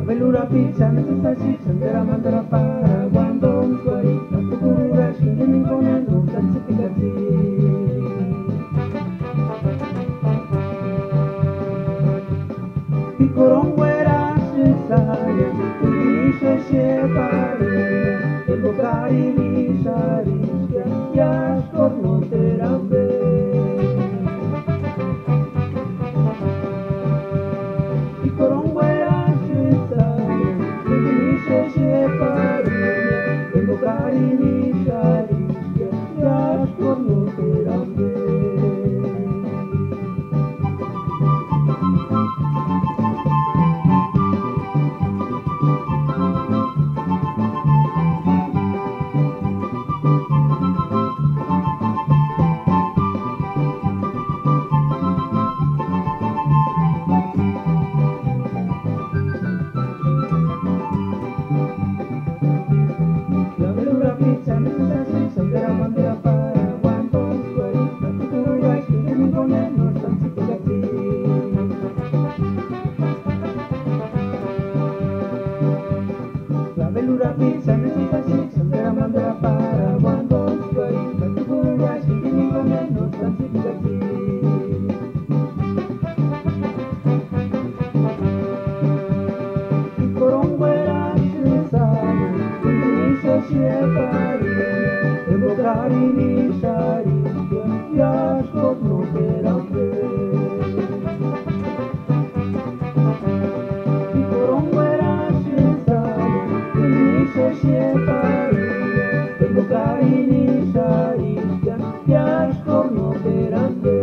Belura pizza necessasi sendera mandara para guandong suari Tatu kurura shingin konen rutan sipikati Picorong wera sesaya Tunisha shepare Evocari visari Yash corno terambe Picorong wera Belura pizza necessasi sendera mandara para guandong suari Tatu kurura shingin konen rutan sipikati Picorong wera sesaya Tunisha shepare Evocari visari Yash corno terambe Picorong wera sesaya Tunisha shepare Evocari visari Yash corno terambe